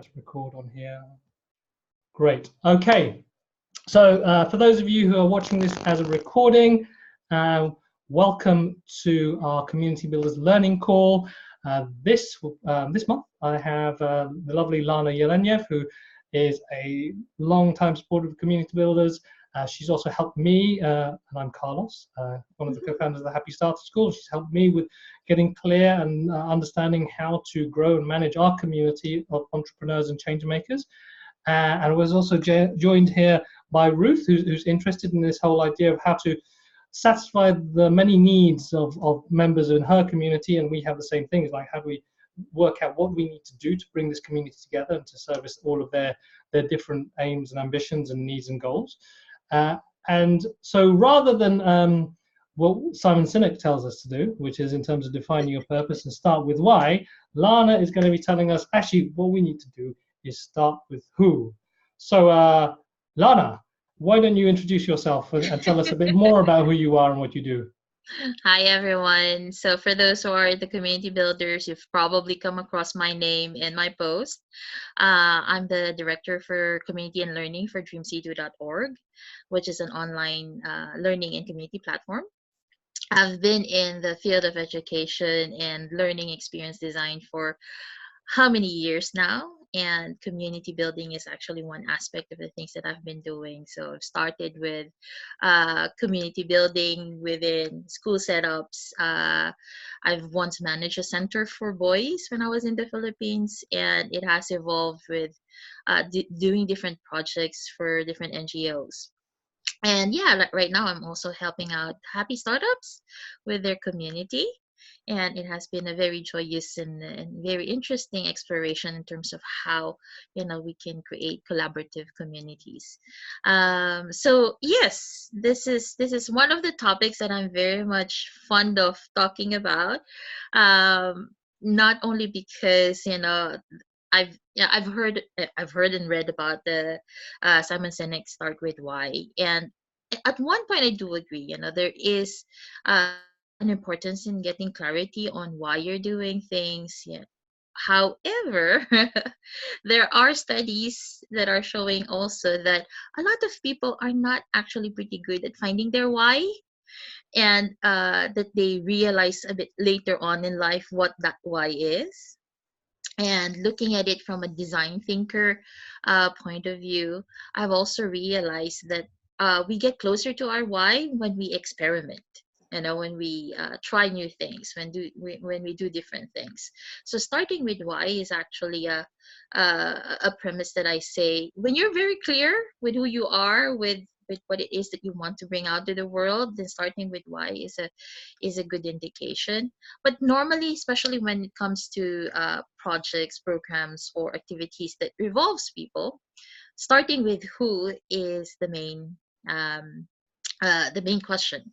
Let's record on here. Great. Okay. So for those of you who are watching this as a recording, welcome to our Community Builders Learning Call. This month, I have the lovely Lana Jelenjev, who is a long-time supporter of Community Builders. She's also helped me, and I'm Carlos, one of the co-founders of the Happy Starter School. She's helped me with getting clear and understanding how to grow and manage our community of entrepreneurs and change makers. And I was also joined here by Ruth, who's interested in this whole idea of how to satisfy the many needs of members in her community. And we have the same thing, is like, how do we work out what we need to do to bring this community together and to service all of their different aims and ambitions and needs and goals. And so rather than what Simon Sinek tells us to do, which is in terms of defining your purpose and start with why, Lana is going to be telling us actually what we need to do is start with who. So Lana, why don't you introduce yourself and tell us a bit more about who you are and what you do? Hi, everyone. So for those who are the community builders, you've probably come across my name in my post. I'm the director for community and learning for dreamc2.org, which is an online learning and community platform. I've been in the field of education and learning experience design for how many years now, and community building is actually one aspect of the things that I've been doing. So I've started with community building within school setups. I've once managed a center for boys when I was in the Philippines, and it has evolved with doing different projects for different NGOs. And yeah, right now I'm also helping out Happy Startups with their community. And it has been a very joyous and very interesting exploration in terms of how we can create collaborative communities. So yes, this is one of the topics that I'm very much fond of talking about. Not only because I've heard and read about the Simon Sinek Start with Why, and at one point I do agree. There is an importance in getting clarity on why you're doing things. Yeah. However, there are studies that are showing also that a lot of people are not actually pretty good at finding their why, and that they realize a bit later on in life what that why is. And looking at it from a design thinker point of view, I've also realized that we get closer to our why when we experiment. When we try new things, when we do different things. So starting with why is actually a premise that I say, when you're very clear with who you are, with what it is that you want to bring out to the world, then starting with why is a good indication. But normally, especially when it comes to projects, programs, or activities that revolves people, starting with who is the main question.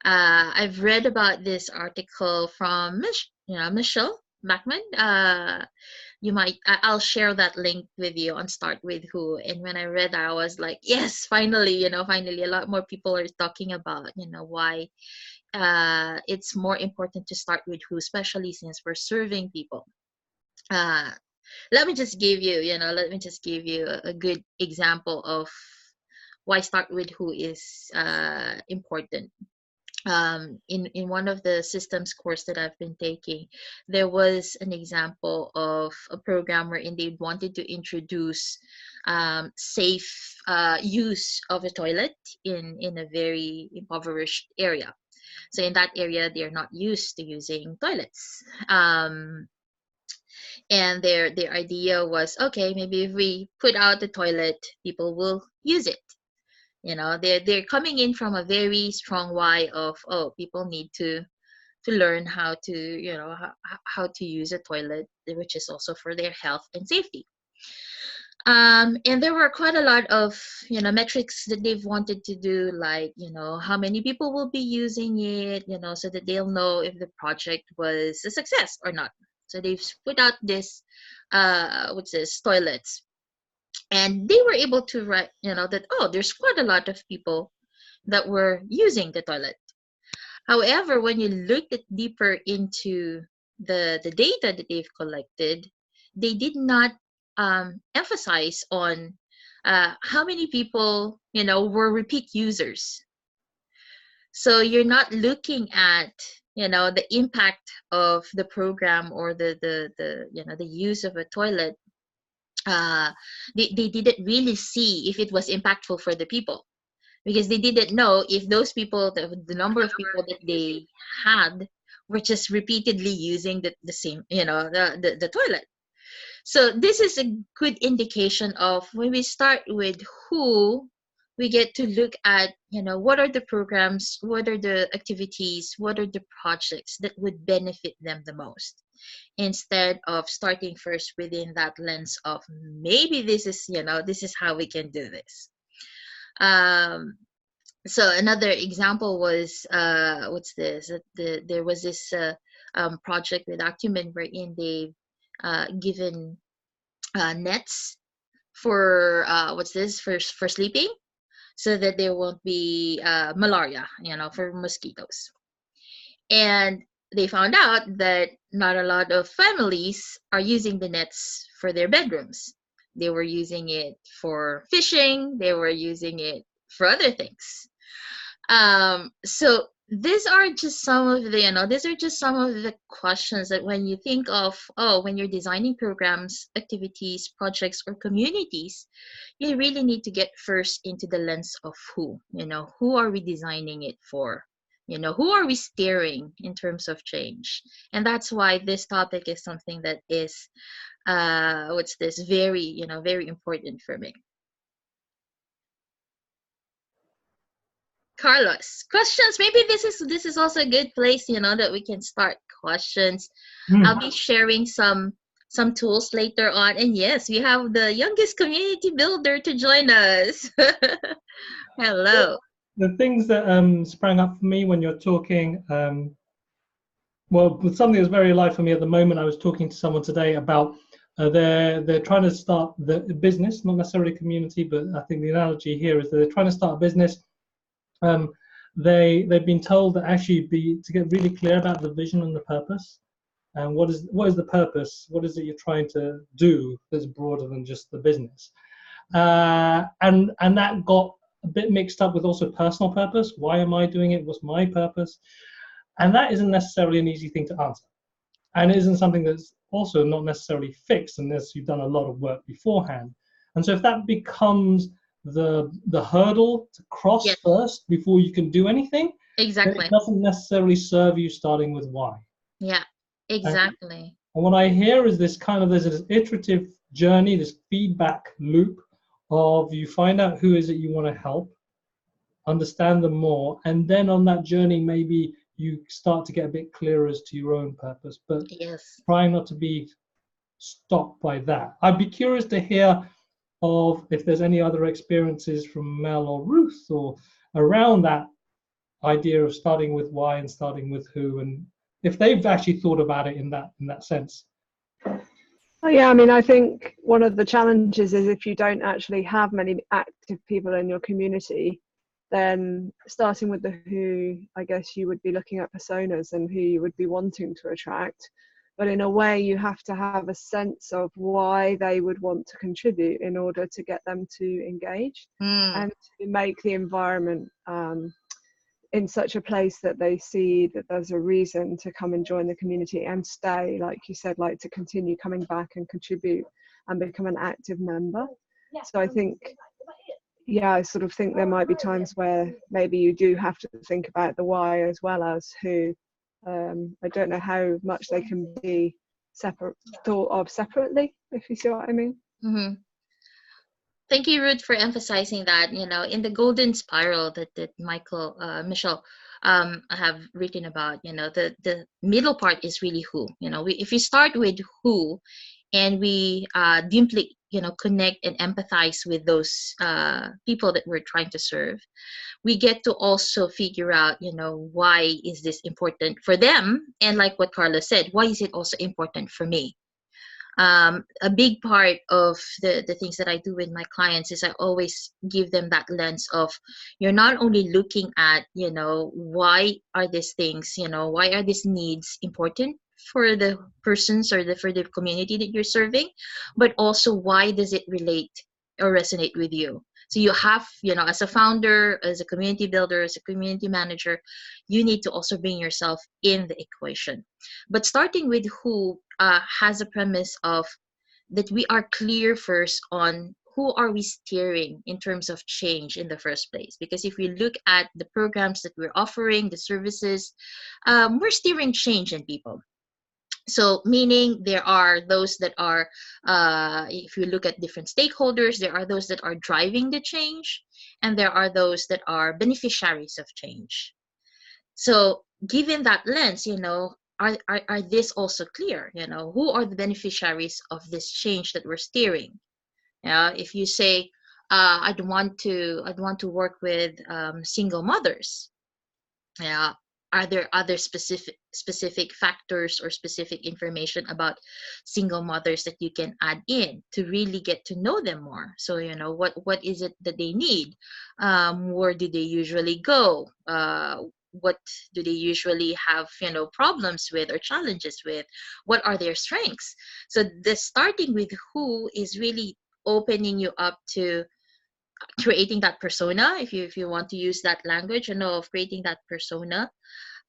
I've read about this article from Michelle Bachman. I'll share that link with you on Start with Who. And when I read that, I was like, yes, finally, finally a lot more people are talking about why it's more important to start with who, especially since we're serving people. Let me just give you a good example of why start with who is important. In one of the systems course that I've been taking, there was an example of a program wherein they wanted to introduce safe use of a toilet in a very impoverished area. So in that area, they're not used to using toilets. And their idea was, okay, maybe if we put out the toilet, people will use it. They're coming in from a very strong why of, oh, people need to learn how to how to use a toilet, which is also for their health and safety. And there were quite a lot of metrics that they've wanted to do, like how many people will be using it, so that they'll know if the project was a success or not. So they've put out this what's this toilets, and they were able to write that, oh, there's quite a lot of people that were using the toilet. However, when you look at deeper into the data that they've collected, they did not emphasize on how many people, were repeat users. So you're not looking at, the impact of the program or the use of a toilet. They didn't really see if it was impactful for the people, because they didn't know if those people, the number of people that they had, were just repeatedly using the same, the toilet. So this is a good indication of when we start with who, we get to look at, what are the programs, what are the activities, what are the projects that would benefit them the most, instead of starting first within that lens of maybe this is how we can do this. So another example was, what's this? There was this project with Acumen wherein they've given nets for for sleeping, so that there won't be malaria, for mosquitoes. And they found out that not a lot of families are using the nets for their bedrooms. They were using it for fishing, they were using it for other things. So these are just some of the, these are just some of the questions that when you think of, when you're designing programs, activities, projects, or communities, you really need to get first into the lens of who are we designing it for? Who are we steering in terms of change? And that's why this topic is something that is, very, very important for me. Carlos, questions. Maybe this is also a good place, that we can start questions. I'll be sharing some tools later on. And yes, we have the youngest community builder to join us. Hello. The things that sprang up for me when you're talking, well, with something that's very alive for me at the moment, I was talking to someone today about they're trying to start the business, not necessarily community, but I think the analogy here is that they're trying to start a business. They've been told that actually to get really clear about the vision and the purpose, and what is the purpose, what is it you're trying to do that's broader than just the business, and that got a bit mixed up with also personal purpose. Why am I doing it? What's my purpose? And that isn't necessarily an easy thing to answer, and it isn't something that's also not necessarily fixed unless you've done a lot of work beforehand. And so if that becomes the hurdle to cross, yes, first before you can do anything, exactly, it doesn't necessarily serve you starting with why. Yeah, exactly. And what I hear is there's this iterative journey, this feedback loop of you find out who is it you want to help, understand them more, and then on that journey maybe you start to get a bit clearer as to your own purpose, but yes, try not to be stopped by that. I'd be curious to hear of if there's any other experiences from Mel or Ruth or around that idea of starting with why and starting with who, and if they've actually thought about it in that sense. Oh yeah, I mean, I think one of the challenges is if you don't actually have many active people in your community, then starting with the who, I guess you would be looking at personas and who you would be wanting to attract. But in a way, you have to have a sense of why they would want to contribute in order to get them to engage and to make the environment in such a place that they see that there's a reason to come and join the community and stay, like you said, like to continue coming back and contribute and become an active member. So I think, yeah, I sort of think there might be times where maybe you do have to think about the why as well as who. I don't know how much they can be thought of separately, if you see what I mean. Mm-hmm. Thank you, Ruth, for emphasizing that. In the golden spiral that Michelle have written about, the middle part is really who. If we start with who, and we deeply, connect and empathize with those people that we're trying to serve, we get to also figure out, why is this important for them, and like what Carla said, why is it also important for me? A big part of the things that I do with my clients is I always give them that lens of, you're not only looking at, why are these things, why are these needs important for the persons or for the community that you're serving, but also why does it relate or resonate with you. So you have, as a founder, as a community builder, as a community manager, you need to also bring yourself in the equation. But starting with who has a premise of that we are clear first on who are we steering in terms of change in the first place. Because if we look at the programs that we're offering, the services, we're steering change in people. So meaning there are those that are, if you look at different stakeholders, there are those that are driving the change, and there are those that are beneficiaries of change. So given that lens, are this also clear? Who are the beneficiaries of this change that we're steering? If you say, I'd want to work with single mothers. Yeah. Are there other specific factors or specific information about single mothers that you can add in to really get to know them more? So what is it that they need? Where do they usually go? What do they usually have problems with or challenges with? What are their strengths? So the starting with who is really opening you up to creating that persona, if you want to use that language, of creating that persona.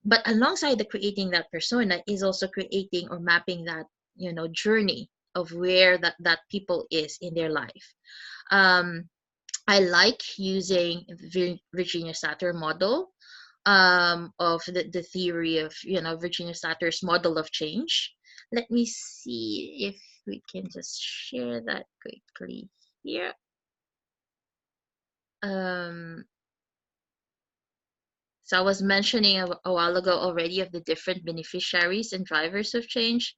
But alongside the creating that persona is also creating or mapping that journey of where that people is in their life. I like using Virginia Satir model, of the theory of Virginia Satir's model of change. Let me see if we can just share that quickly here. So I was mentioning a while ago already of the different beneficiaries and drivers of change.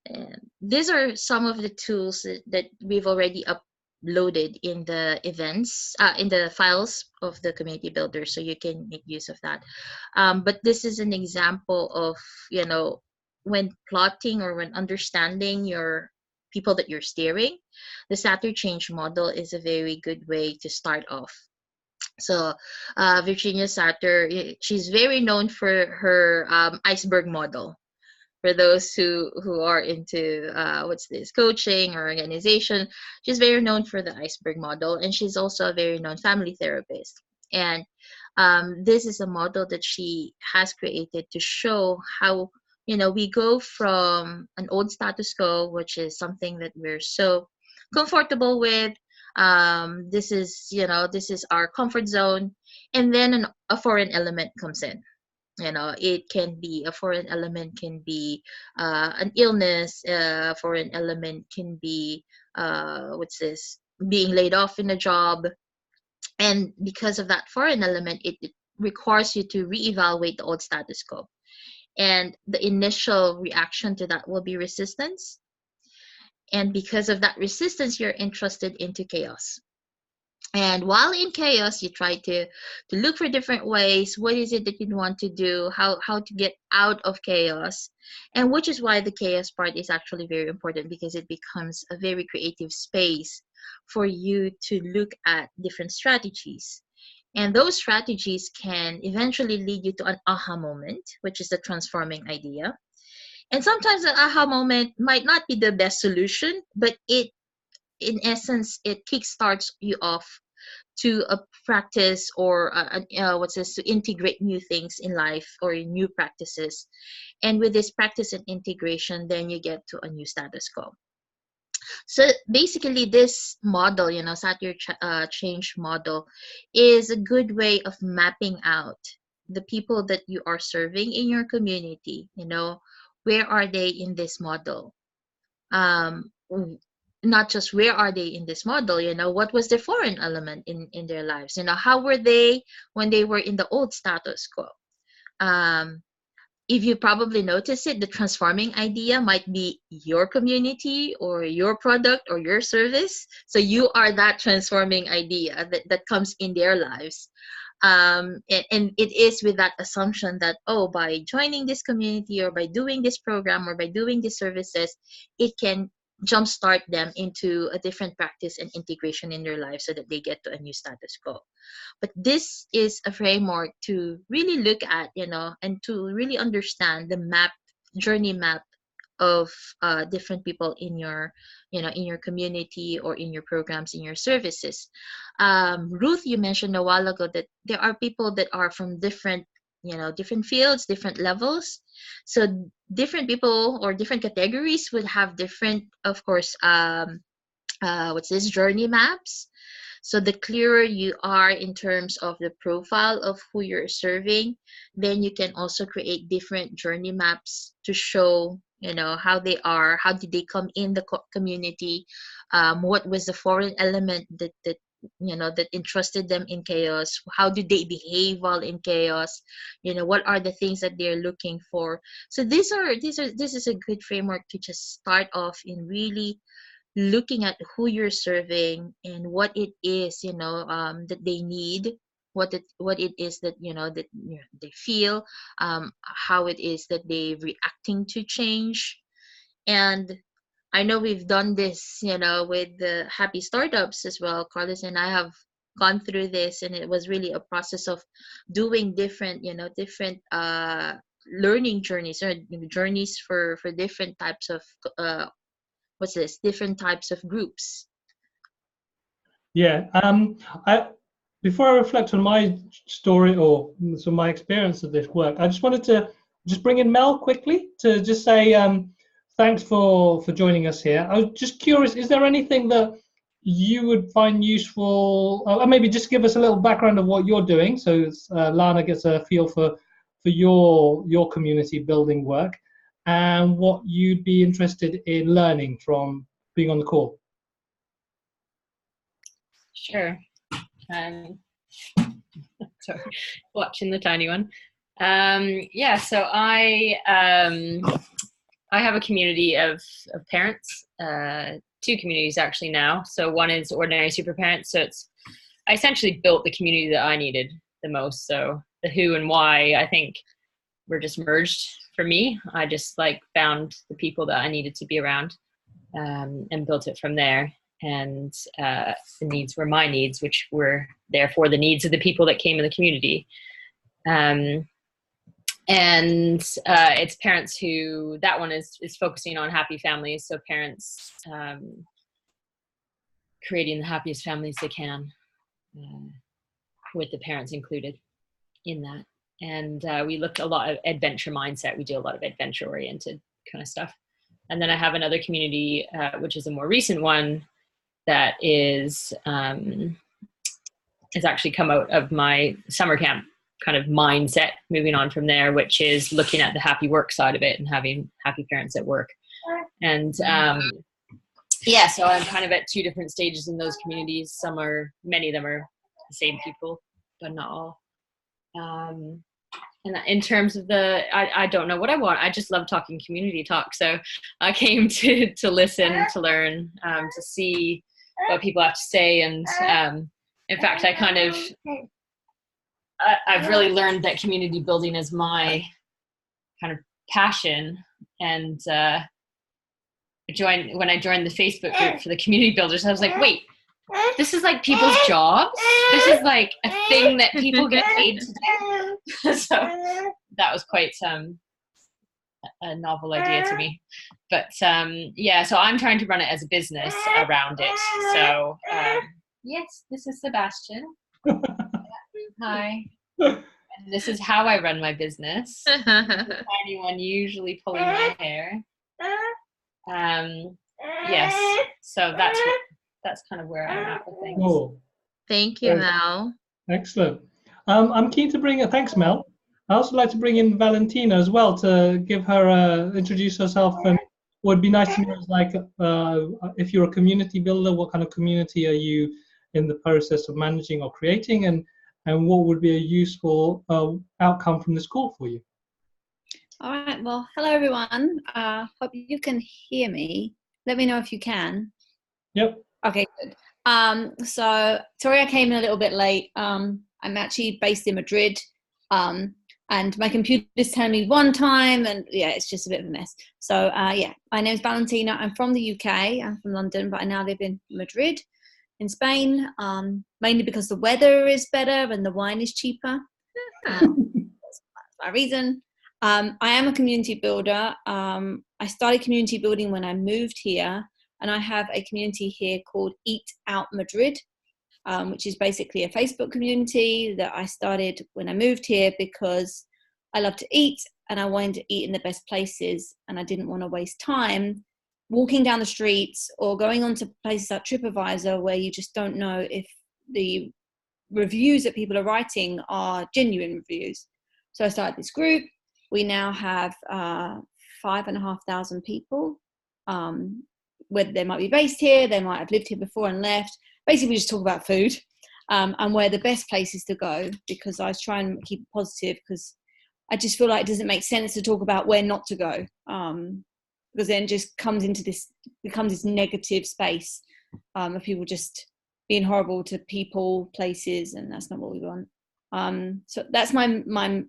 And these are some of the tools that we've already uploaded in the events, in the files of the community builder, so you can make use of that. But this is an example of, when plotting or when understanding your people that you're steering, the Satir change model is a very good way to start off. So Virginia Satir, she's very known for her iceberg model. For those who are into what's this, coaching or organization, she's very known for the iceberg model, and she's also a very known family therapist. And this is a model that she has created to show how we go from an old status quo, which is something that we're so comfortable with. This is our comfort zone, and then a foreign element comes in. It can be a foreign element, can be an illness. A foreign element can be what's this, being laid off in a job. And because of that foreign element, it requires you to reevaluate the old status quo, and the initial reaction to that will be resistance. And because of that resistance, you're interested into chaos. And while in chaos, you try to look for different ways. What is it that you want to do? How to get out of chaos? And which is why the chaos part is actually very important, because it becomes a very creative space for you to look at different strategies. And those strategies can eventually lead you to an aha moment, which is the transforming idea. And sometimes an aha moment might not be the best solution, but in essence, it kickstarts you off to a practice, or what's this, to integrate new things in life or new practices. And with this practice and integration, then you get to a new status quo. So basically, this model, Satir change model, is a good way of mapping out the people that you are serving in your community. Where are they in this model? um Not just where are they in this model, what was the foreign element in their lives, how were they when they were in the old status quo. um if you probably notice it, the transforming idea might be your community or your product or your service, so you are that transforming idea that comes in their lives. And it is with that assumption that, oh, by joining this community or by doing this program or by doing these services, it can jumpstart them into a different practice and integration in their life so that they get to a new status quo. But this is a framework to really look at, and to really understand the map journey map of different people in your, in your community or in your programs, in your services. Ruth, you mentioned a while ago that there are people that are from different, different fields, different levels. So different people or different categories would have different, of course, what's this, journey maps. So the clearer you are in terms of the profile of who you're serving, then you can also create different journey maps to show, how they are, how did they come in the community, what was the foreign element that entrusted them in chaos, how do they behave while in chaos, what are the things that they're looking for. So this is a good framework to just start off in really looking at who you're serving and what it is, that they need, what it is that, that they feel, how it is that they're reacting to change. And I know we've done this, with the Happy Startups as well. Carlos and I have gone through this, and it was really a process of doing different, learning journeys, or journeys for different types of different types of groups. Yeah. Before I reflect on my story or so my experience of this work, I just wanted to just bring in Mel quickly to just say thanks for joining us here. I was just curious, is there anything that you would find useful, or maybe just give us a little background of what you're doing, so Lana gets a feel for your community building work, and what you'd be interested in learning from being on the call. Sure. Sorry, watching the tiny one. Yeah, so I have a community of parents, two communities actually now. So one is Ordinary Super Parents. So I essentially built the community that I needed the most. So the who and why, I think, were just merged for me. I just found the people that I needed to be around, and built it from there. And the needs were my needs, which were therefore the needs of the people that came in the community. And it's parents who, that one is focusing on happy families. So parents creating the happiest families they can, with the parents included in that. And we looked a lot at adventure mindset. We do a lot of adventure oriented kind of stuff. And then I have another community, which is a more recent one, that is actually come out of my summer camp kind of mindset, moving on from there, which is looking at the happy work side of it and having happy parents at work. And yeah, so I'm kind of at two different stages in those communities. Many of them are the same people, but not all. And in terms of I don't know what I want. I just love talking community talk. So I came to listen, to learn, to see what people have to say. And in fact, I've really learned that community building is my kind of passion. And when I joined the Facebook group for the community builders, I was like, wait, this is like people's jobs. This is like a thing that people get paid to do. So that was quite a novel idea to me. But yeah, so I'm trying to run it as a business around it. So yes, this is Sebastian. Hi. And this is how I run my business. Anyone usually pulling my hair. Yes, so that's kind of where I'm at with things. Cool. Thank you, Mel. Excellent. I'm keen to bring thanks, Mel. I also like to bring in Valentina as well to give her introduce herself, and what would be nice to know is if you're a community builder, what kind of community are you in the process of managing or creating, and what would be a useful outcome from this call for you? All right, well, hello everyone. Hope you can hear me. Let me know if you can. Yep. Okay, good. So sorry I came in a little bit late. I'm actually based in Madrid, and my computer's telling me one time, and yeah, it's just a bit of a mess. So yeah, my name's Valentina. I'm from the UK. I'm from London, but I now live in Madrid, in Spain, mainly because the weather is better and the wine is cheaper. That's my reason. I am a community builder. I started community building when I moved here, and I have a community here called Eat Out Madrid, which is basically a Facebook community that I started when I moved here because I love to eat and I wanted to eat in the best places, and I didn't want to waste time walking down the streets or going onto places like TripAdvisor where you just don't know if the reviews that people are writing are genuine reviews. So I started this group. We now have 5,500 people. Whether they might be based here, they might have lived here before and left. Basically, we just talk about food and where the best places to go, because I was trying to keep it positive, because I just feel like it doesn't make sense to talk about where not to go, because then it just becomes this negative space of people just being horrible to people, places, and that's not what we want. So that's my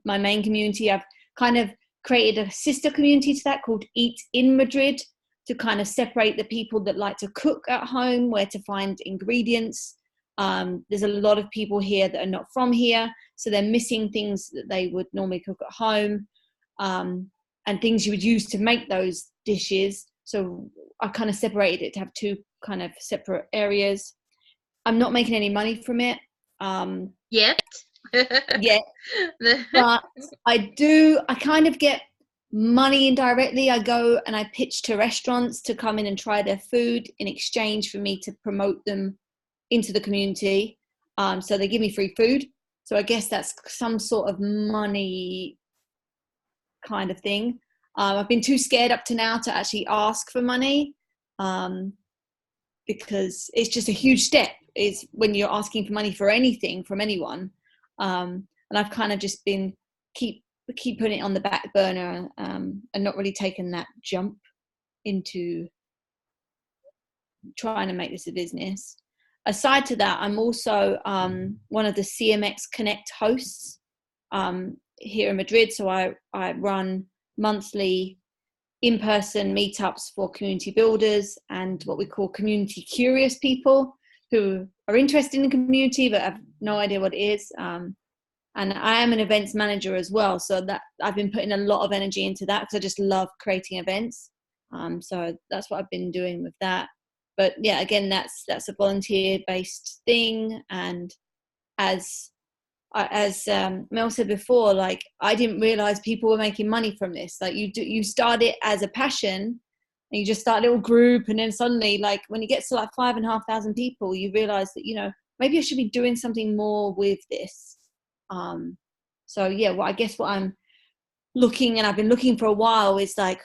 main community. I've kind of created a sister community to that called Eat in Madrid, to kind of separate the people that like to cook at home, where to find ingredients. There's a lot of people here that are not from here, so they're missing things that they would normally cook at home, and things you would use to make those dishes. So I kind of separated it to have two kind of separate areas. I'm not making any money from it Yet. yet, but I kind of get money indirectly. I go and I pitch to restaurants to come in and try their food in exchange for me to promote them into the community. So they give me free food. So I guess that's some sort of money kind of thing. I've been too scared up to now to actually ask for money, because it's just a huge step is when you're asking for money for anything from anyone. And I've kind of just been keep putting it on the back burner, and not really taken that jump into trying to make this a business. Aside to that, I'm also one of the CMX Connect hosts here in Madrid. So I run monthly in-person meetups for community builders and what we call community curious people who are interested in the community but have no idea what it is. And I am an events manager as well, so that I've been putting a lot of energy into that because I just love creating events. So that's what I've been doing with that. But yeah, again, that's a volunteer-based thing. And as Mel said before, like, I didn't realize people were making money from this. Like, you start it as a passion, and you just start a little group, and then suddenly, like, when it gets to like 5,500 people, you realize that, you know, maybe I should be doing something more with this. So yeah, well, I guess what I'm looking, and I've been looking for a while, is like,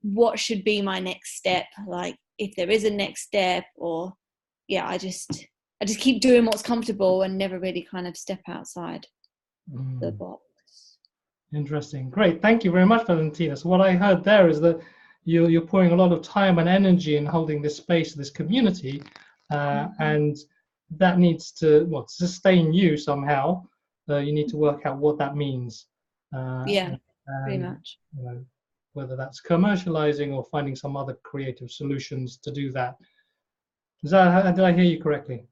what should be my next step? Like, if there is a next step, or yeah, I just keep doing what's comfortable and never really kind of step outside the box. Interesting. Great. Thank you very much, Valentina. So what I heard there is that you're pouring a lot of time and energy in holding this space, this community, and that needs to sustain you somehow. You need to work out what that means. Yeah, pretty much. You know, whether that's commercializing or finding some other creative solutions to do that. Did I hear you correctly?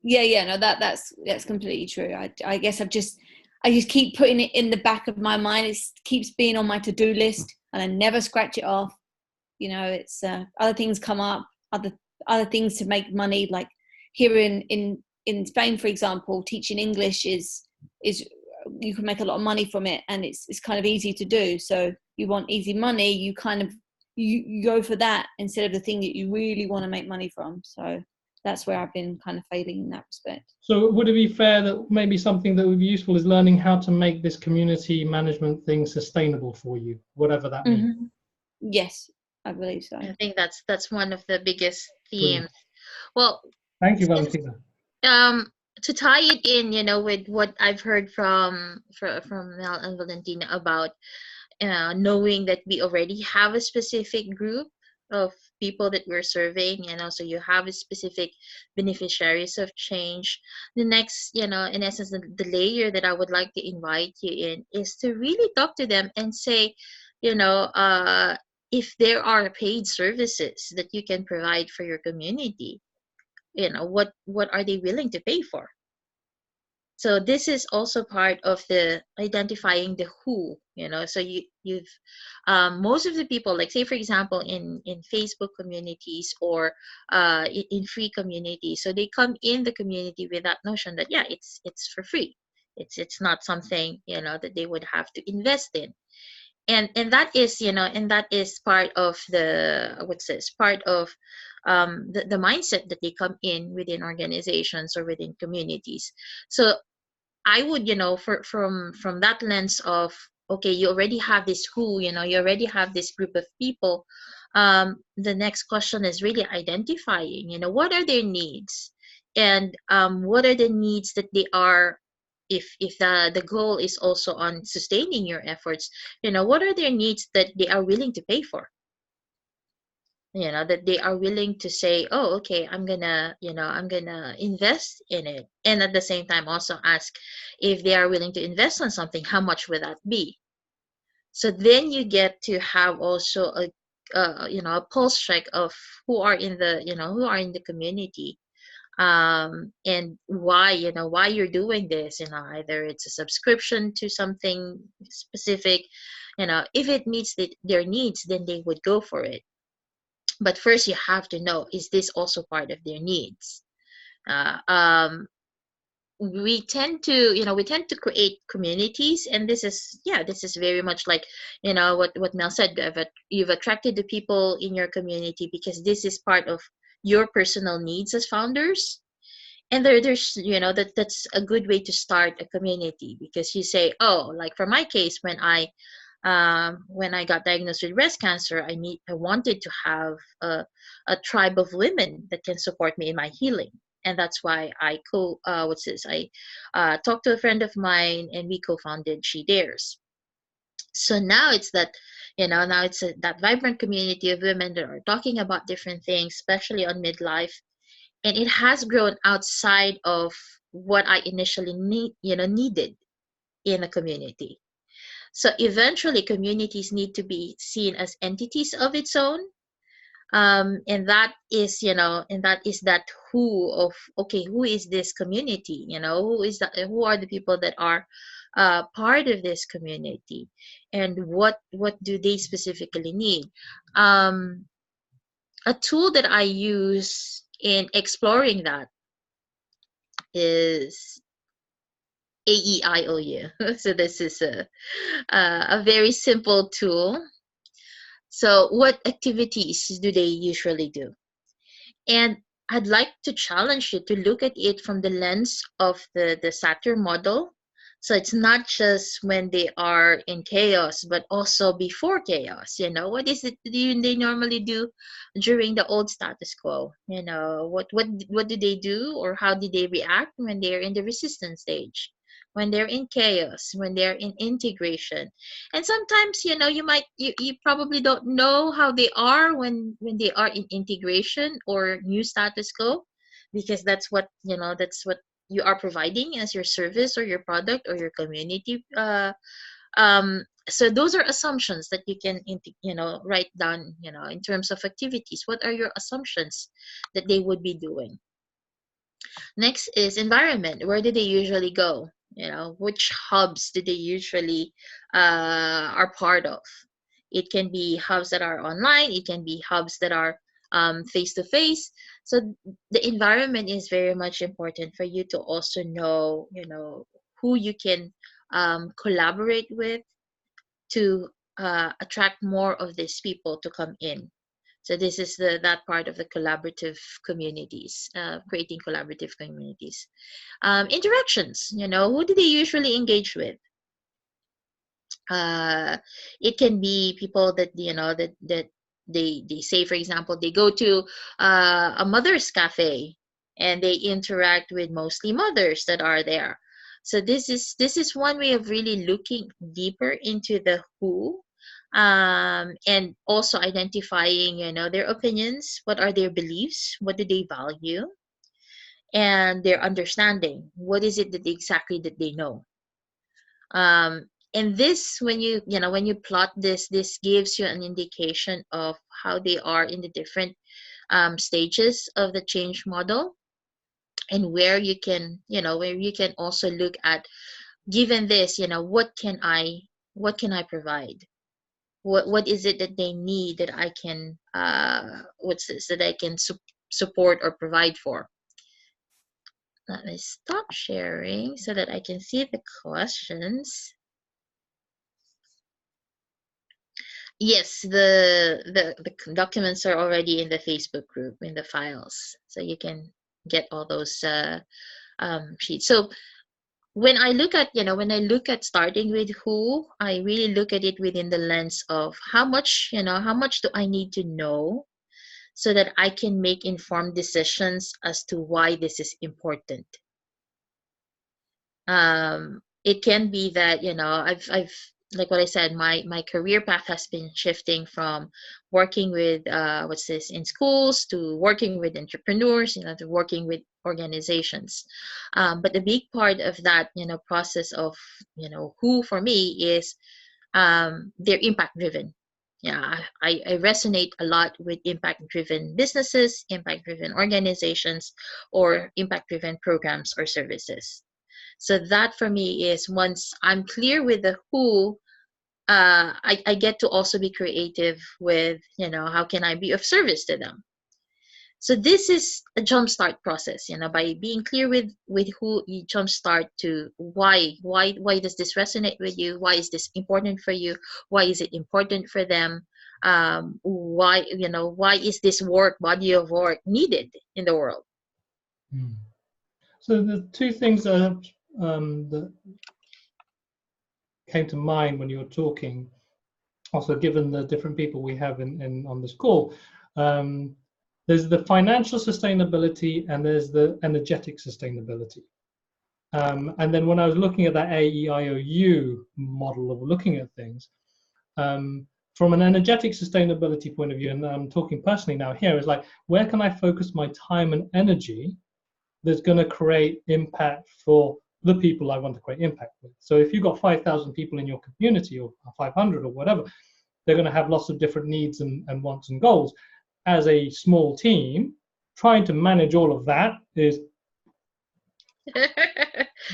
Yeah, no, that's completely true. I guess I just keep putting it in the back of my mind. It keeps being on my to-do list, and I never scratch it off. You know, it's other things come up, other things to make money. Like here in Spain, for example, teaching English is you can make a lot of money from it, and it's kind of easy to do. So you want easy money, you kind of you go for that instead of the thing that you really want to make money from. So that's where I've been kind of failing in that respect. So would it be fair that maybe something that would be useful is learning how to make this community management thing sustainable for you, whatever that means? Yes, I believe so. I think that's one of the biggest themes. Well, thank you, Valentina. To tie it in, you know, with what I've heard from Mel and Valentina about knowing that we already have a specific group of people that we're serving, and also you have a specific beneficiaries of change. The next, you know, in essence, the layer that I would like to invite you in is to really talk to them and say, you know, if there are paid services that you can provide for your community, you know, what are they willing to pay for? So this is also part of the identifying the who, so you've most of the people, like say for example in Facebook communities or in free communities, so they come in the community with that notion that yeah, it's for free, it's not something that they would have to invest in. And that is and that is part of the what's this part of the mindset that they come in within organizations or within communities. So I would, from that lens of, okay, you already have this who, you already have this group of people. The next question is really identifying, what are their needs, and what are the needs that they are. If the goal is also on sustaining your efforts, what are their needs that they are willing to pay for, that they are willing to say, oh, okay, I'm gonna invest in it. And at the same time also ask, if they are willing to invest on something, how much would that be? So then you get to have also a pulse check of who are in the community, and why you're doing this. Either it's a subscription to something specific. If it meets their needs, then they would go for it. But first you have to know, is this also part of their needs? uh, um, we tend to create communities, and this is very much like what Mel said. You've attracted the people in your community because this is part of your personal needs as founders. And there's that's a good way to start a community, because you say, oh, like for my case, when I got diagnosed with breast cancer, I wanted to have a tribe of women that can support me in my healing. And that's why I talked to a friend of mine, and we co-founded She Dares. So now it's that vibrant community of women that are talking about different things, especially on midlife. And it has grown outside of what I initially needed in a community. So eventually communities need to be seen as entities of its own. And that is that who of, okay, who is this community? Who are the people that are part of this community, and what do they specifically need? A tool that I use in exploring that is AEIOU. So this is a very simple tool. So what activities do they usually do? And I'd like to challenge you to look at it from the lens of the Saturn model. So it's not just when they are in chaos, but also before chaos. What is it they normally do during the old status quo? What do they do, or how do they react when they're in the resistance stage? When they're in chaos, when they're in integration. And sometimes you probably don't know how they are when they are in integration or new status quo, because that's what you are providing as your service or your product or your community. So those are assumptions that you can write down, in terms of activities. What are your assumptions that they would be doing? Next is environment. Where do they usually go? Which hubs do they usually are part of? It can be hubs that are online. It can be hubs that are face to face. So the environment is very much important for you to also know, who you can collaborate with to attract more of these people to come in. So this is that part of the collaborative communities, creating collaborative communities. Interactions, who do they usually engage with? It can be people that that they say, for example, they go to a mother's cafe, and they interact with mostly mothers that are there. So this is one way of really looking deeper into the who, and also identifying their opinions, what are their beliefs, what do they value, and their understanding, what is it that exactly that they know. And this, when you plot this gives you an indication of how they are in the different stages of the change model. and where you can, where you can also look at, given this, what can I provide? What is it that they need that I can, what's this, that I can support or provide for? Let me stop sharing so that I can see the questions. Yes, the documents are already in the Facebook group in the files, so you can get all those sheets. So when I look at, starting with who, I really look at it within the lens of how much do I need to know so that I can make informed decisions as to why this is important. It can be that, I've like what I said, my career path has been shifting from working with in schools to working with entrepreneurs, to working with organizations. But a big part of that, process of, who for me is, they're impact driven. Yeah, I resonate a lot with impact driven businesses, impact driven organizations, or impact driven programs or services. So that for me is, once I'm clear with the who, I get to also be creative with, how can I be of service to them? So this is a jumpstart process, by being clear with who, you jumpstart to why does this resonate with you? Why is this important for you? Why is it important for them? Why is this body of work needed in the world? So the two things that came to mind when you were talking, also given the different people we have in on this call, there's the financial sustainability and there's the energetic sustainability. And then when I was looking at that AEIOU model of looking at things, from an energetic sustainability point of view, and I'm talking personally now here, is like, where can I focus my time and energy that's going to create impact for the people I want to create impact with? So if you've got 5,000 people in your community, or 500 or whatever, they're going to have lots of different needs and wants and goals. As a small team, trying to manage all of that is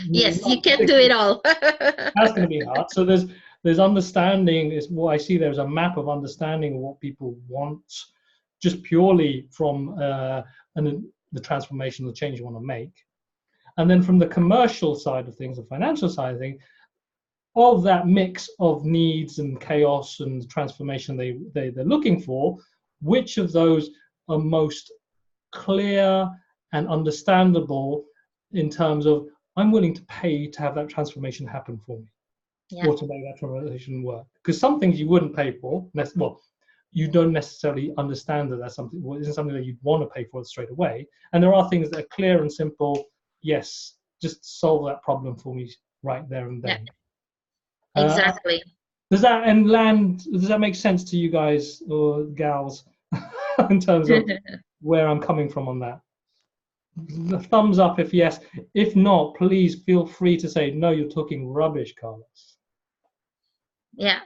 yes, you can't do it all. That's going to be hard. So there's understanding, is what I see there is a map of understanding of what people want, just purely from the transformation, the change you want to make. And then from the commercial side of things, the financial side of things, of that mix of needs and chaos and transformation they're looking for, which of those are most clear and understandable in terms of, I'm willing to pay to have that transformation happen for me, or to make that transformation work? Because some things you wouldn't pay for, well, you don't necessarily understand that that's something, isn't something that you'd want to pay for straight away. And there are things that are clear and simple. Yes, just solve that problem for me right there and then. Yeah, exactly. Does that make sense to you guys or gals in terms of where I'm coming from on that? The thumbs up if yes. If not, please feel free to say, no, you're talking rubbish, Carlos. Yeah.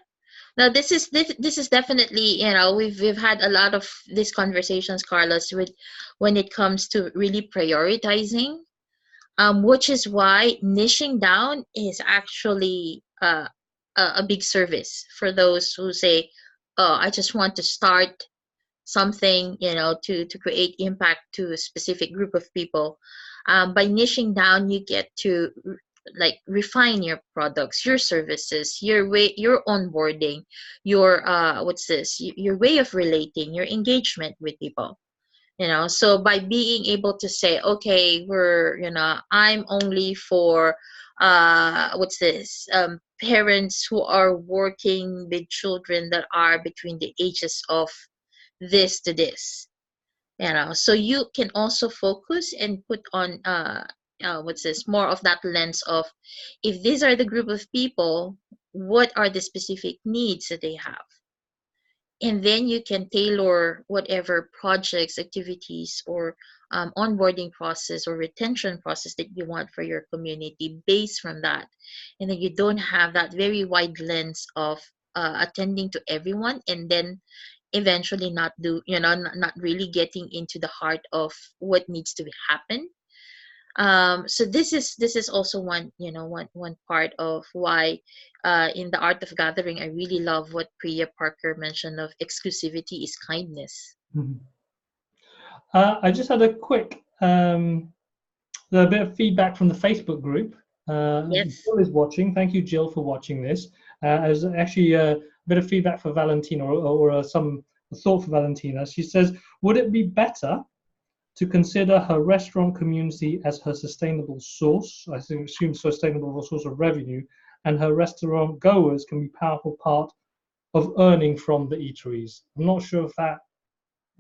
No, this is definitely, we've had a lot of these conversations, Carlos, with when it comes to really prioritizing, which is why niching down is actually a big service for those who say, oh, I just want to start something, to create impact to a specific group of people. By niching down, you get to refine your products, your services, your onboarding, your your way of relating, your engagement with people. So by being able to say, okay, I'm only for parents who are working with children that are between the ages of this to this, so you can also focus and put on more of that lens of, if these are the group of people, what are the specific needs that they have, and then you can tailor whatever projects, activities, or onboarding process or retention process that you want for your community based from that. And then you don't have that very wide lens of attending to everyone, and then eventually not really getting into the heart of what needs to happen. So this is also one, you know, one part of why in the art of gathering, I really love what Priya Parker mentioned of exclusivity is kindness. Mhm. I just had a quick a bit of feedback from the Facebook group. Yes. Jill is watching. Thank you, Jill, for watching this. There's actually a bit of feedback for Valentina, or some thought for Valentina. She says, would it be better to consider her restaurant community as her sustainable source, I assume sustainable source of revenue, and her restaurant goers can be a powerful part of earning from the eateries? I'm not sure if that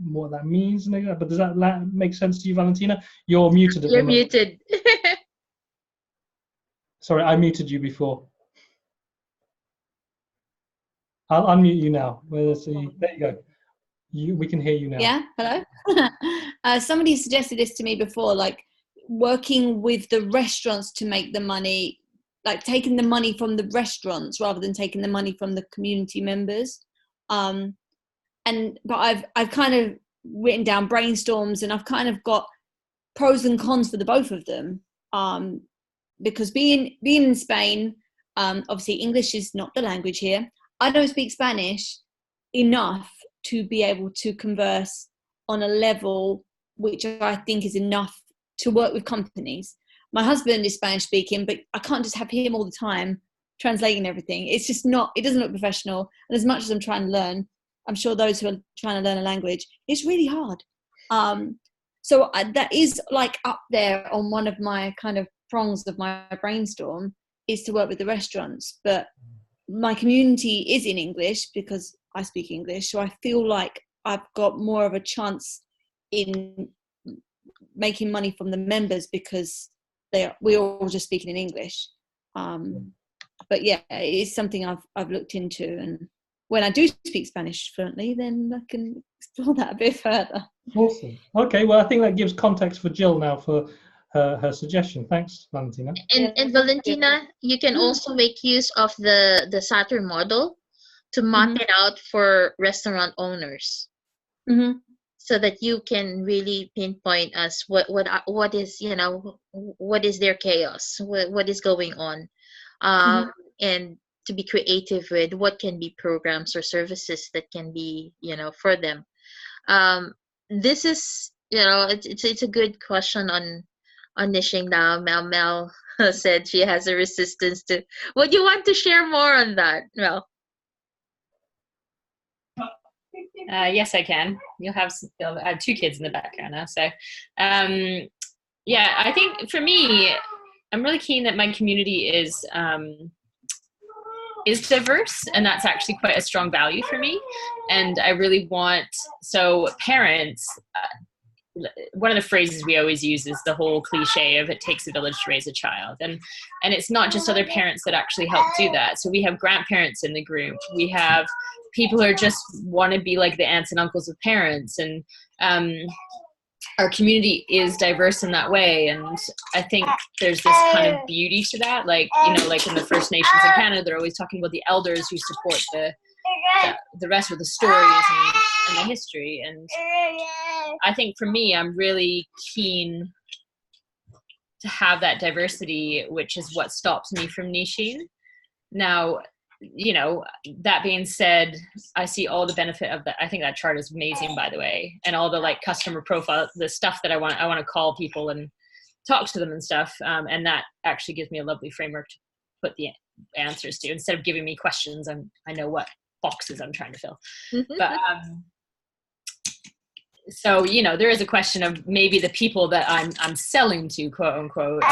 what that means, but does that make sense to you, Valentina? You're muted at the You're moment. muted. Sorry, I muted you before. I'll unmute you now. There you go. We can hear you now. Yeah, hello. Somebody suggested this to me before, like working with the restaurants to make the money, like taking the money from the restaurants rather than taking the money from the community members. But I've kind of written down brainstorms, and I've kind of got pros and cons for the both of them. Because being in Spain, obviously English is not the language here. I don't speak Spanish enough to be able to converse on a level which I think is enough to work with companies. My husband is Spanish speaking, but I can't just have him all the time translating everything. It's just not, it doesn't look professional. And as much as I'm trying to learn, I'm sure those who are trying to learn a language, it's really hard. So that is like up there on one of my kind of prongs of my brainstorm, is to work with the restaurants. But my community is in English because I speak English, so I feel like I've got more of a chance in making money from the members because we're all just speaking in English. But yeah, it's something I've looked into, and when I do speak Spanish fluently, then I can explore that a bit further. Awesome. Okay, well, I think that gives context for Jill now for her suggestion. Thanks, Valentina. And Valentina, you can also make use of the Saturn model to map it out for restaurant owners, so that you can really pinpoint us what is, you know, what is their chaos, what is going on, and to be creative with what can be programs or services that can be, you know, for them. This is, you know, it's a good question on niching down. Mel said she has a resistance to. Would you want to share more on that, Mel? Yes, I can. I have two kids in the background now. So, yeah, I think for me, I'm really keen that my community is diverse, and that's actually quite a strong value for me. And I really want, so parents, one of the phrases we always use is the whole cliche of it takes a village to raise a child. And it's not just other parents that actually help do that. So we have grandparents in the group. We have people who just want to be like the aunts and uncles of parents. And our community is diverse in that way. And I think there's this kind of beauty to that. Like, you know, like in the First Nations in Canada, they're always talking about the elders who support the rest of the stories and the history. And I think for me, I'm really keen to have that diversity, which is what stops me from niching. Now, you know, that being said, I see all the benefit of that. I think that chart is amazing, by the way, and all the like customer profile, the stuff that I want to call people and talk to them and stuff. And that actually gives me a lovely framework to put the answers to, instead of giving me questions. I know what boxes I'm trying to fill. But so, you know, there is a question of maybe the people that I'm selling to, quote unquote,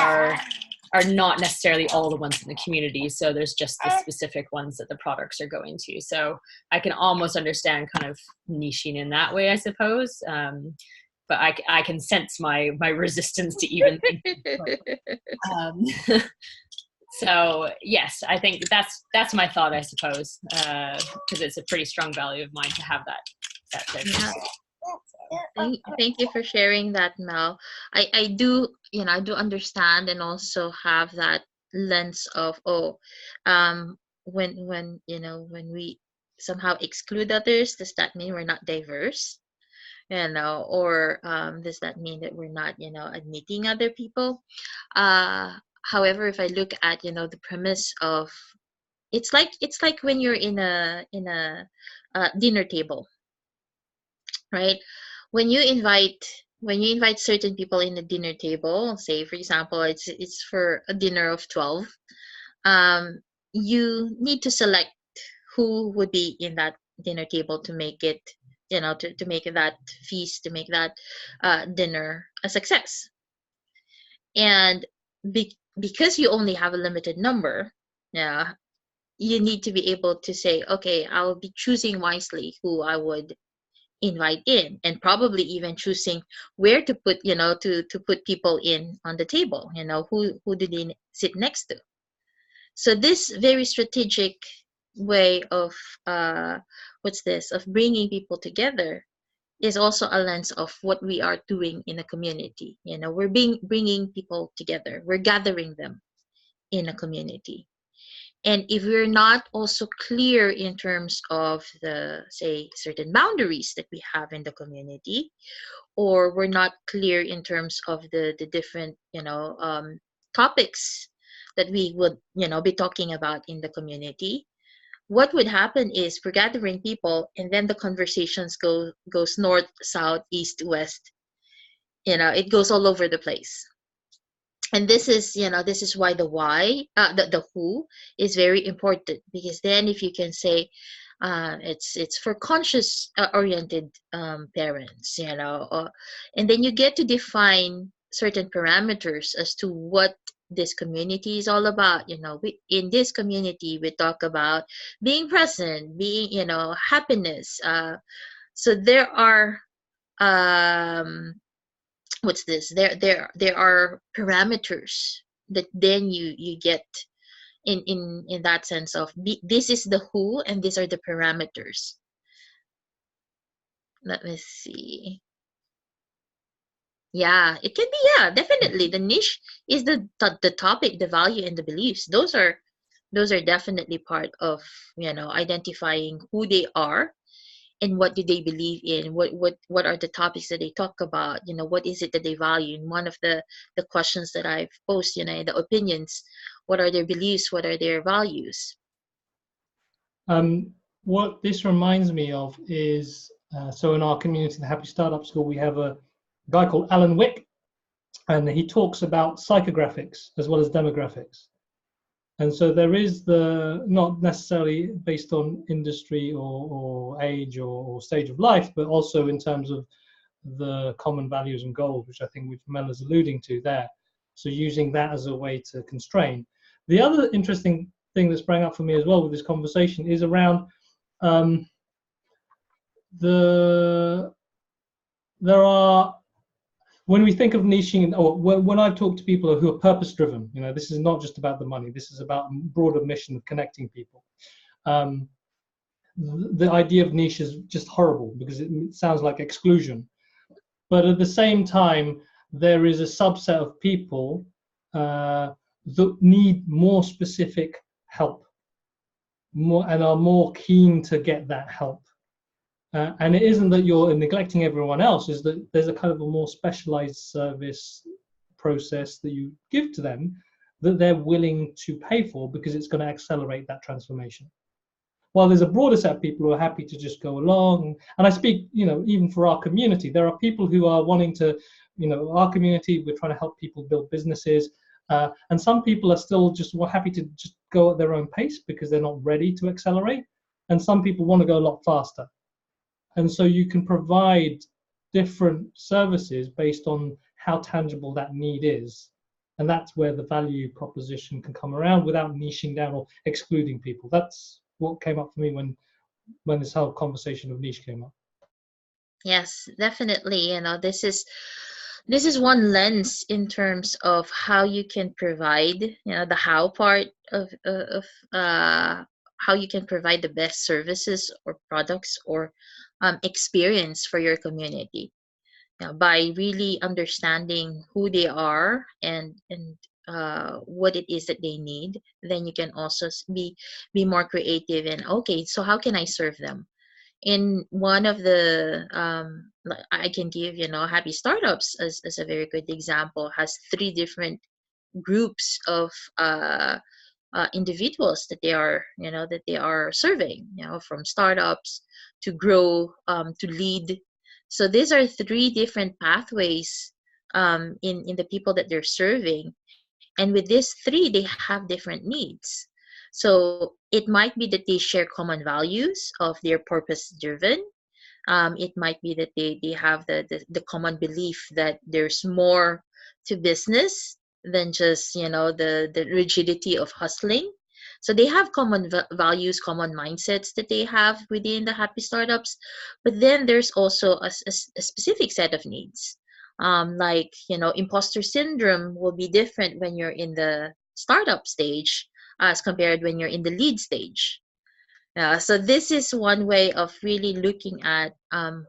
are not necessarily all the ones in the community. So there's just the specific ones that the products are going to. So I can almost understand kind of niching in that way, I suppose. But I can sense my resistance to even think. So yes, I think that's my thought, I suppose, because it's a pretty strong value of mine to have that diversity. Thank you for sharing that, Mel. I do, you know, I do understand and also have that lens of, when you know, when we somehow exclude others, does that mean we're not diverse? or does that mean that we're not, admitting other people? However, if I look at, the premise of, it's like when you're in a dinner table, right? When you invite certain people in a dinner table, say for example, it's for a dinner of 12, um, you need to select who would be in that dinner table to make it, to make that feast, to make that dinner a success. And because you only have a limited number, yeah, you need to be able to say, okay, I'll be choosing wisely who I would invite in, and probably even choosing where to put, to put people in on the table, who do they sit next to. So this very strategic way of of bringing people together is also a lens of what we are doing in a community. We're bringing people together, we're gathering them in a community. And if we're not also clear in terms of the, say, certain boundaries that we have in the community, or we're not clear in terms of the different, topics that we would, be talking about in the community, what would happen is we're gathering people, and then the conversations goes north, south, east, west. It goes all over the place. And this is why the why, the who is very important, because then if you can say, it's for conscious oriented parents, and then you get to define certain parameters as to what this community is all about. In this community we talk about being present, being, happiness. So there are, um what's this there are parameters that then you get in that sense of, this is the who and these are the parameters. Let me see. Yeah, it can be, yeah, definitely the niche is the topic, the value, and the beliefs. Those are definitely part of, identifying who they are and what do they believe in, what are the topics that they talk about, what is it that they value. And one of the questions that I've posed, the opinions, what are their beliefs, what are their values. What this reminds me of is, so in our community, the Happy Startup School, we have a guy called Alan Wick, and he talks about psychographics as well as demographics. And so there is not necessarily based on industry or age or stage of life, but also in terms of the common values and goals, which I think Mel is alluding to there. So using that as a way to constrain. The other interesting thing that sprang up for me as well with this conversation is around there are, when we think of niching, or when I've talked to people who are purpose-driven, this is not just about the money. This is about broader mission of connecting people. The idea of niche is just horrible because it sounds like exclusion. But at the same time, there is a subset of people that need more specific help, and are more keen to get that help. And it isn't that you're neglecting everyone else, is that there's a kind of a more specialized service process that you give to them that they're willing to pay for because it's going to accelerate that transformation. While there's a broader set of people who are happy to just go along, and I speak, even for our community, there are people who are wanting to, our community, we're trying to help people build businesses, and some people are still just happy to just go at their own pace because they're not ready to accelerate, and some people want to go a lot faster. And so you can provide different services based on how tangible that need is. And that's where the value proposition can come around without niching down or excluding people. That's what came up for me when this whole conversation of niche came up. Yes, definitely. This is one lens in terms of how you can provide, the how part of how you can provide the best services or products or experience for your community. By really understanding who they are and what it is that they need, then you can also be more creative and, okay, so how can I serve them? in one of the I can give, Happy Startups as a very good example, has three different groups of individuals that they are serving, from startups to grow, to lead. So these are three different pathways in the people that they're serving, and with these three they have different needs. So it might be that they share common values of their purpose driven. It might be that they have the common belief that there's more to business than just the rigidity of hustling. So they have common values, common mindsets that they have within the Happy Startups. But then there's also a specific set of needs. Like, imposter syndrome will be different when you're in the startup stage as compared when you're in the lead stage. So this is one way of really looking at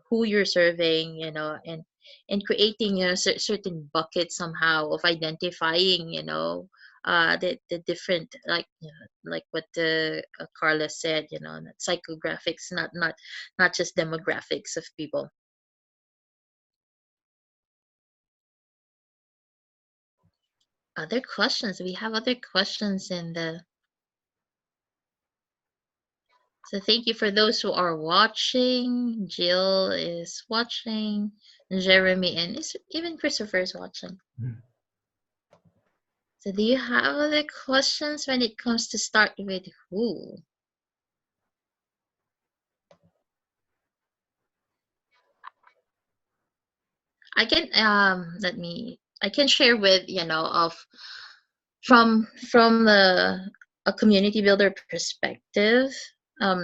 who you're serving, and creating, certain buckets somehow of identifying, the different, like what Carla said, not psychographics, not just demographics of people. Other questions? We have other questions in the. So thank you for those who are watching. Jill is watching. Jeremy, and even Christopher is watching. So do you have other questions when it comes to start with who? I can I can share with of from a community builder perspective,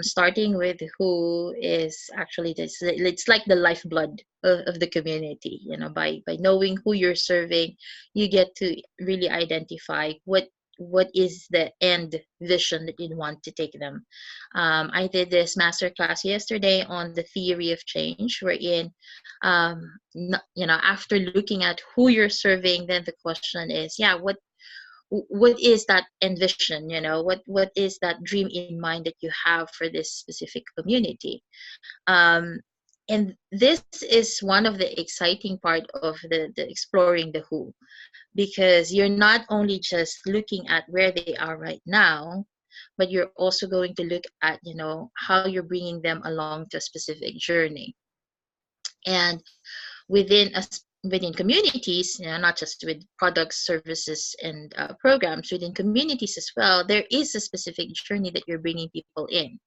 starting with who is actually this. It's like the lifeblood of the community. By knowing who you're serving, you get to really identify what is the end vision that you want to take them. I did this master class yesterday on the theory of change, wherein after looking at who you're serving, then the question is, what is that envision, what is that dream in mind that you have for this specific community. And this is one of the exciting part of the exploring the who, because you're not only just looking at where they are right now, but you're also going to look at how you're bringing them along to a specific journey. And within communities, not just with products, services, and programs, within communities as well, there is a specific journey that you're bringing people in.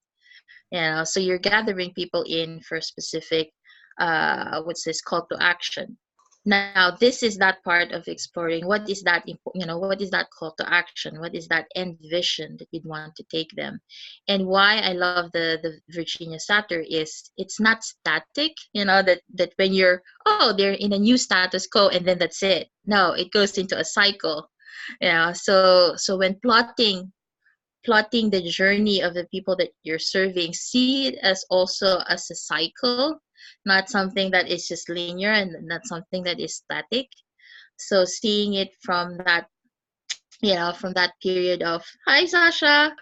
So you're gathering people in for a specific, what's this, call to action. Now, this is that part of exploring what is that, what is that call to action, what is that end vision that you'd want to take them. And why I love the Virginia Satter is it's not static, that when they're in a new status quo and then that's it. No, it goes into a cycle. So when plotting the journey of the people that you're serving, see it as also as a cycle, not something that is just linear and not something that is static. So seeing it from that, from that period of, hi Sasha,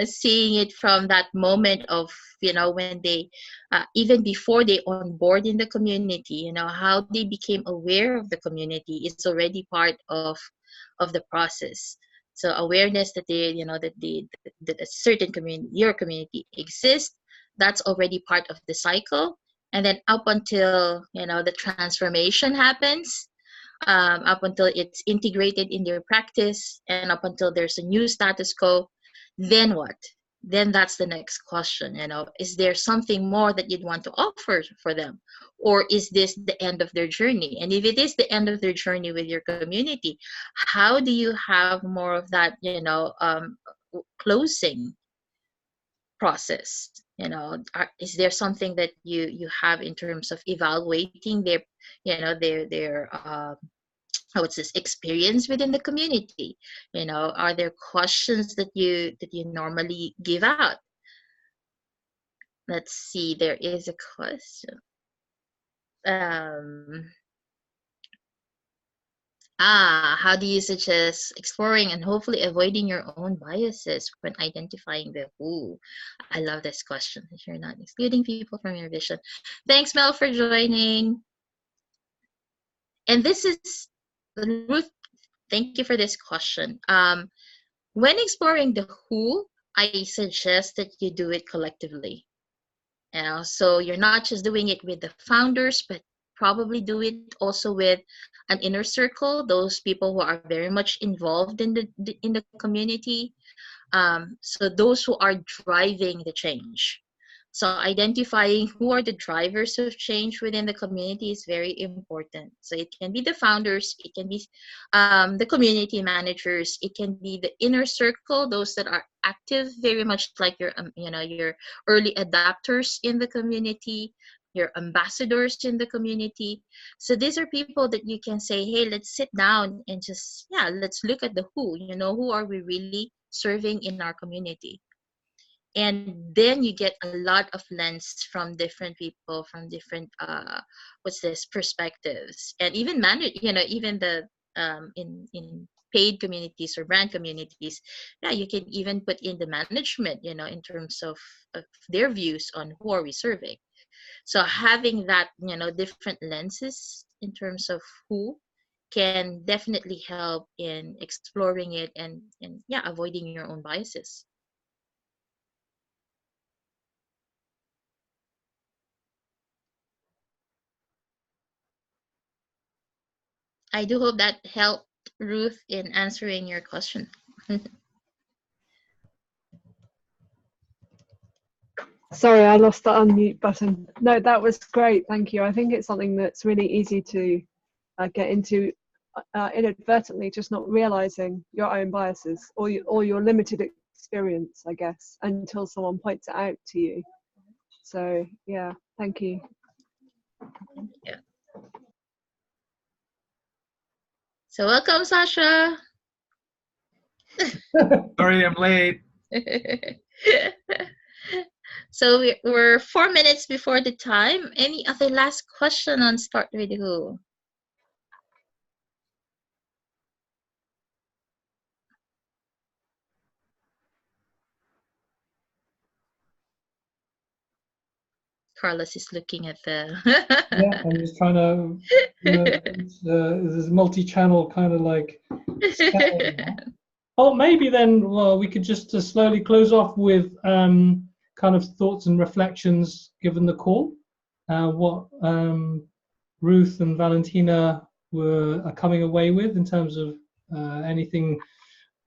seeing it from that moment of, when they, even before they onboard in the community, how they became aware of the community is already part of the process. So awareness that that a certain community, your community exists, that's already part of the cycle. And then up until the transformation happens, up until it's integrated in their practice, and up until there's a new status quo, then what? Then that's the next question. Is there something more that you'd want to offer for them, or is this the end of their journey? And if it is the end of their journey with your community, how do you have more of that closing process? Is there something that you have in terms of evaluating their what's this experience within the community? Are there questions that you normally give out? Let's see, there is a question. How do you suggest exploring and hopefully avoiding your own biases when identifying the who? I love this question. If you're not excluding people from your vision. Thanks, Mel, for joining. And this is Ruth. Thank you for this question. When exploring the who, I suggest that you do it collectively. So you're not just doing it with the founders, but probably do it also with an inner circle, those people who are very much involved in the community. So those who are driving the change. So identifying who are the drivers of change within the community is very important. So it can be the founders, it can be the community managers, it can be the inner circle, those that are active, very much like your early adapters in the community, your ambassadors in the community. So these are people that you can say, hey, let's sit down and just, yeah, let's look at the who. Who are we really serving in our community? And then you get a lot of lens from different people, from different perspectives, and even even the in paid communities or brand communities. Yeah, you can even put in the management, in terms of their views on who are we serving. So having that, different lenses in terms of who can definitely help in exploring it, and yeah, avoiding your own biases. I do hope that helped, Ruth, in answering your question. Sorry, I lost the unmute button. No, that was great. Thank you. I think it's something that's really easy to get into inadvertently, just not realizing your own biases or your limited experience, I guess, until someone points it out to you. So yeah, thank you. Yeah. So welcome, Sasha. Sorry, I'm late. So we're 4 minutes before the time. Any other last question on Start With Who? Carlos is looking at the. Yeah, I'm just trying to. There's multi-channel kind of like. Oh, maybe then. Well, we could just slowly close off with kind of thoughts and reflections given the call. What Ruth and Valentina are coming away with in terms of anything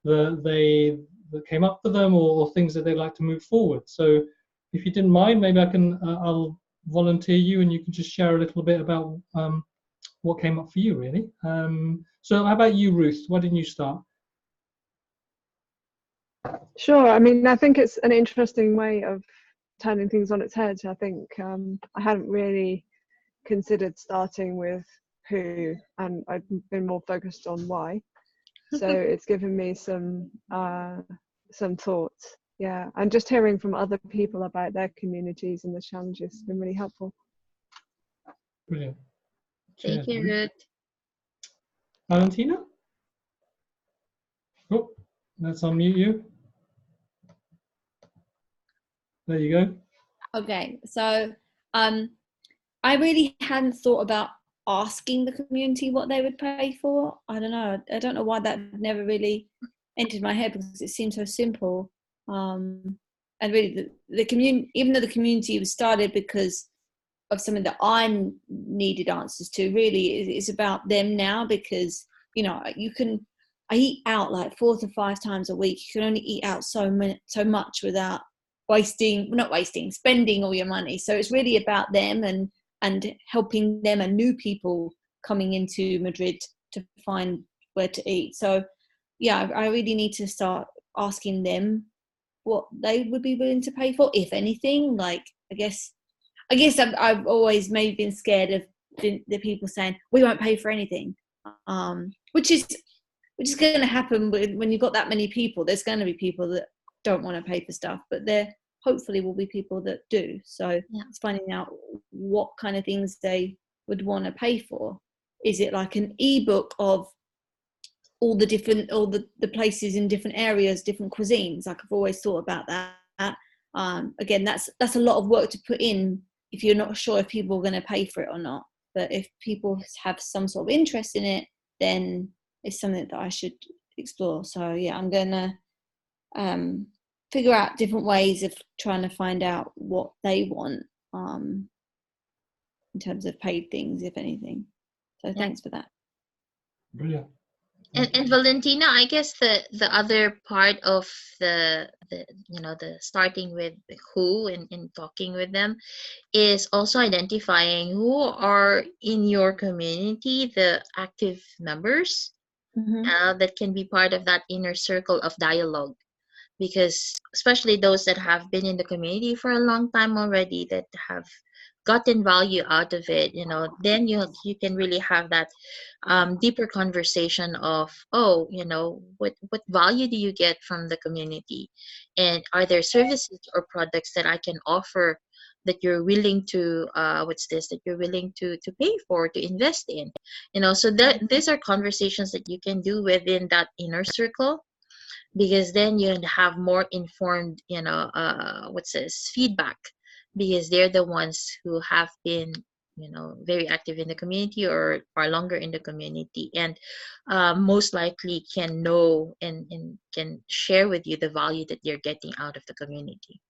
that came up for them, or things that they'd like to move forward. So if you didn't mind, maybe I'll volunteer you, and you can just share a little bit about what came up for you, really. So how about you, Ruth? Why didn't you start? Sure. I mean, I think it's an interesting way of turning things on its head. I think I hadn't really considered starting with who, and I've been more focused on why. So it's given me some thoughts. Yeah, and just hearing from other people about their communities and the challenges has been really helpful. Brilliant. Thank you, Ruth. Valentina? Oh, let's unmute you. There you go. Okay, so I really hadn't thought about asking the community what they would pay for. I don't know. I don't know why that never really entered my head, because it seemed so simple. And really, the community, even though the community was started because of something that I needed answers to, really it's about them now, because I eat out like 4 to 5 times a week. You can only eat out so much without spending all your money. So it's really about them and helping them and new people coming into Madrid to find where to eat. So yeah, I really need to start asking them what they would be willing to pay for, if anything. Like, I guess I've always maybe been scared of the people saying we won't pay for anything, which is going to happen when you've got that many people. There's going to be people that don't want to pay for stuff, but there hopefully will be people that do. So yeah, it's finding out what kind of things they would want to pay for. Is it like an ebook of all the places in different areas, different cuisines. Like I've always thought about that. Again, that's a lot of work to put in if you're not sure if people are going to pay for it or not. But if people have some sort of interest in it, then it's something that I should explore. So yeah, I'm going to figure out different ways of trying to find out what they want in terms of paid things, if anything. So thanks for that. Brilliant. And Valentina, I guess the other part of the starting with who and talking with them is also identifying who are in your community the active members that can be part of that inner circle of dialogue, because especially those that have been in the community for a long time already, that have gotten value out of it, then you can really have that deeper conversation of, what value do you get from the community, and are there services or products that I can offer that you're willing to that you're willing to pay for, to invest in, so that these are conversations that you can do within that inner circle, because then you have more informed feedback, because they're the ones who have been very active in the community or are longer in the community, and most likely can know and can share with you the value that you're getting out of the community.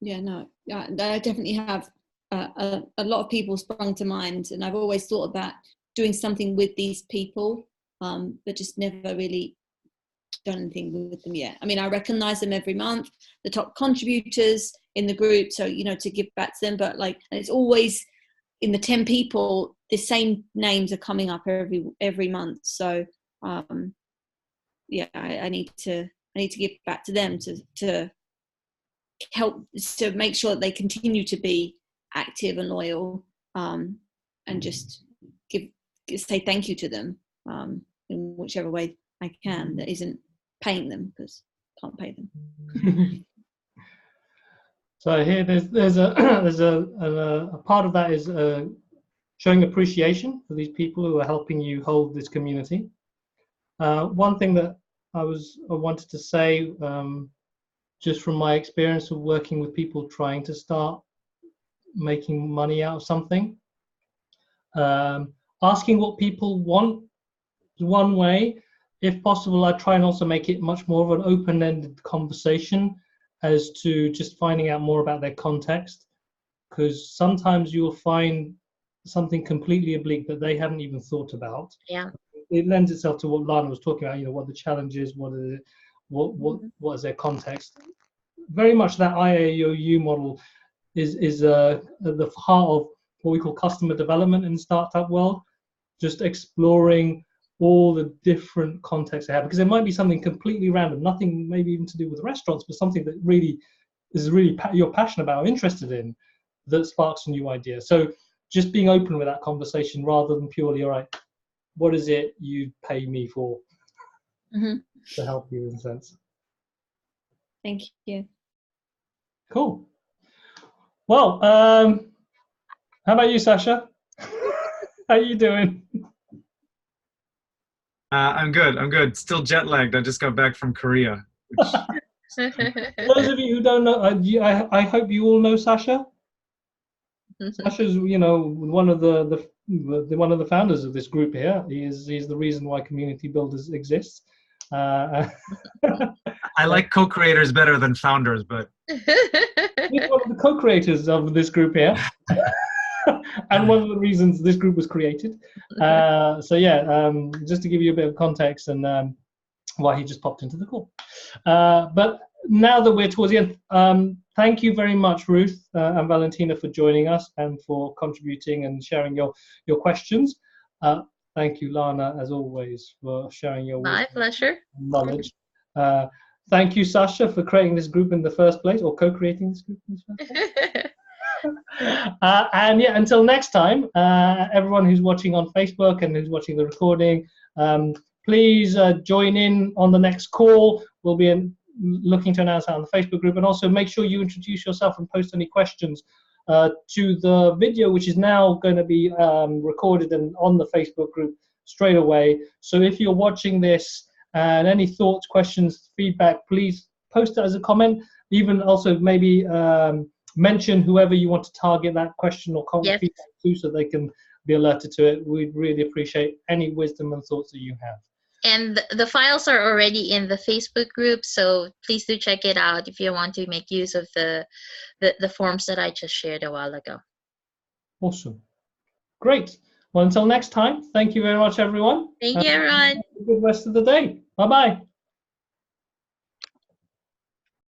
Yeah, no, I definitely have a lot of people sprung to mind, and I've always thought about doing something with these people, but just never really done anything with them yet. I mean, I recognize them every month, the top contributors in the group, so to give back to them, but and it's always in the 10 people, the same names are coming up every month. So yeah, I need to give back to them to help, to make sure that they continue to be active and loyal, and just say thank you to them in whichever way I can, that isn't paying them, because I can't pay them. So here there's a part of that is showing appreciation for these people who are helping you hold this community. One thing that I wanted to say, just from my experience of working with people trying to start making money out of something, asking what people want is one way. If possible, I try and also make it much more of an open-ended conversation as to just finding out more about their context, because sometimes you'll find something completely oblique that they haven't even thought about. Yeah, it lends itself to what Lana was talking about. What the challenge is, what is their context. Very much that IAOU model is at the heart of what we call customer development in the startup world. Just exploring all the different contexts they have, because there might be something completely random, nothing maybe even to do with restaurants, but something that really you're passionate about or interested in, that sparks a new idea. So just being open with that conversation, rather than purely, all right, what is it you pay me for to help you, in a sense. Thank you. Cool. Well, how about you, Sasha? How are you doing? I'm good. Still jet lagged. I just got back from Korea. For those of you who don't know, I hope you all know Sasha. Sasha's, one of the founders of this group here. He's the reason why Community Builders exists. I like co-creators better than founders, but he's one of the co-creators of this group here. And one of the reasons this group was created. So yeah, just to give you a bit of context and why he just popped into the call. But now that we're towards the end, thank you very much, Ruth and Valentina, for joining us and for contributing and sharing your questions. Thank you, Lana, as always, for sharing your My pleasure. knowledge. Thank you, Sasha, for creating this group in the first place, or co-creating this group in the first place. And yeah, until next time, everyone who's watching on Facebook and who's watching the recording, please join in on the next call. We'll be looking to announce that on the Facebook group, and also make sure you introduce yourself and post any questions to the video, which is now going to be recorded and on the Facebook group straight away. So if you're watching this and any thoughts, questions, feedback, please post it as a comment. Even also maybe mention whoever you want to target that question or comment feedback to, so they can be alerted to it. We'd really appreciate any wisdom and thoughts that you have. And the files are already in the Facebook group, so please do check it out if you want to make use of the forms that I just shared a while ago. Awesome. Great. Well, until next time, thank you very much, everyone. Thank you, everyone. Have a good rest of the day. Bye-bye.